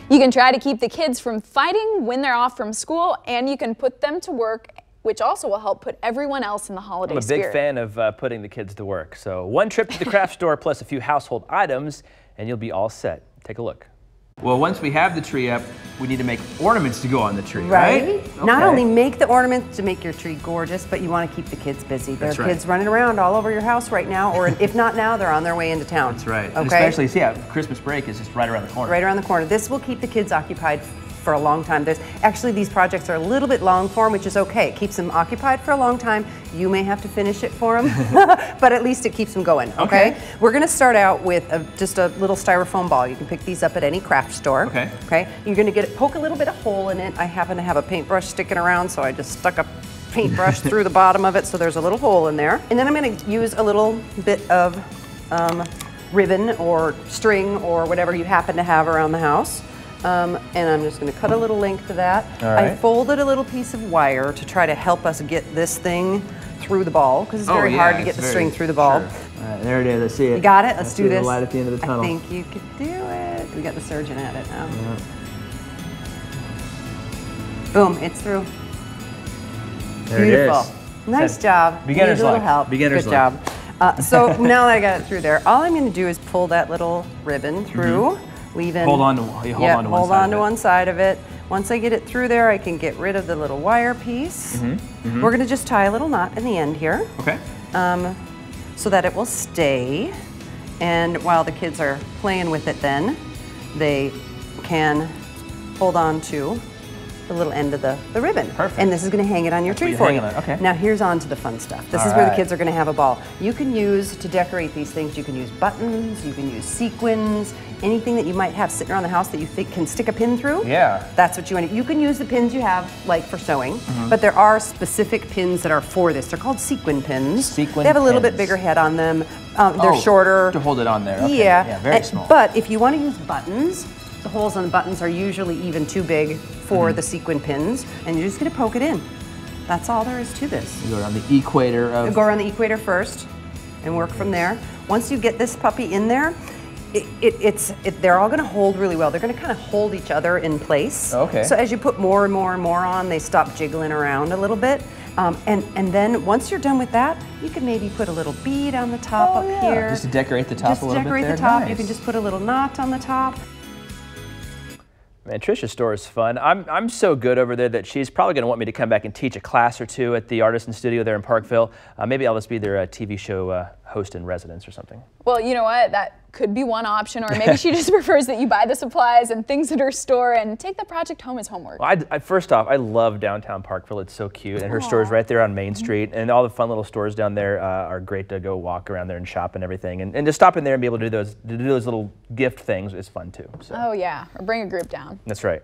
You can try to keep the kids from fighting when they're off from school, and you can put them to work, which also will help put everyone else in the holiday spirit. I'm a big fan of putting the kids to work. So one trip to the craft store plus a few household items, and you'll be all set. Take a look. Well, once we have the tree up, we need to make ornaments to go on the tree, right? Okay. Not only make the ornaments to make your tree gorgeous, but you want to keep the kids busy. There are kids running around all over your house right now, or if not now, they're on their way into town. That's right. Okay? And especially, see, Christmas break is just right around the corner. Right around the corner. This will keep the kids occupied for a long time. Actually, these projects are a little bit long form, which is okay. It keeps them occupied for a long time. You may have to finish it for them, but at least it keeps them going, okay? We're gonna start out with just a little styrofoam ball. You can pick these up at any craft store. Okay. You're gonna poke a little bit of hole in it. I happen to have a paintbrush sticking around, so I just stuck a paintbrush through the bottom of it, so there's a little hole in there. And then I'm gonna use a little bit of ribbon or string or whatever you happen to have around the house. And I'm just going to cut a little length of that. I folded a little piece of wire to try to help us get this thing through the ball, because it's very hard to get the string through the ball. All right, there it is. Let's see it. You got it? Let's do this. The light at the end of the tunnel. I think you could do it. We got the surgeon at it now. Boom, it's through. There Beautiful. It is. Nice job. Beginner's luck. A little help. Beginner's Good luck. job. So now that I got it through there, all I'm going to do is pull that little ribbon through. Leaving, hold on to one side of it. Once I get it through there, I can get rid of the little wire piece. We're going to just tie a little knot in the end here. Okay. So that it will stay. And while the kids are playing with it then, they can hold on to the little end of the ribbon. Perfect. And this is going to hang it on your tree for you. Okay. Now here's on to the fun stuff. This is where the kids are going to have a ball. You can use, to decorate these things, you can use buttons, you can use sequins, anything that you might have sitting around the house that you think can stick a pin through. Yeah. That's what you want to, you can use the pins you have, like for sewing, but there are specific pins that are for this. They're called sequin pins. Sequin They have a little pins. bit bigger head on them. They're shorter. To hold it on there. Okay. Yeah. Very small. But if you want to use buttons, the holes on the buttons are usually even too big for the sequin pins, and you're just going to poke it in. That's all there is to this. You go around the equator of... Go around the equator first and work from there. Once you get this puppy in there, they're all going to hold really well. They're going to kind of hold each other in place. Okay. So as you put more and more and more on, they stop jiggling around a little bit. And then once you're done with that, you can maybe put a little bead on the top up here. Just to decorate the top a little bit there. Just to decorate the top. You can just put a little knot on the top. Man, Tricia's store is fun. I'm so good over there that she's probably going to want me to come back and teach a class or two at the Artisans studio there in Parkville. Maybe I'll just be their TV show host in residence or something. Well, you know what? That could be one option, or maybe she just prefers that you buy the supplies and things at her store and take the project home as homework. Well, first off, I love downtown Parkville. It's so cute, and her store is right there on Main Street, and all the fun little stores down there are great to go walk around there and shop and everything. And to stop in there and be able to do those little gift things is fun too. So. Oh yeah, or bring a group down. That's right.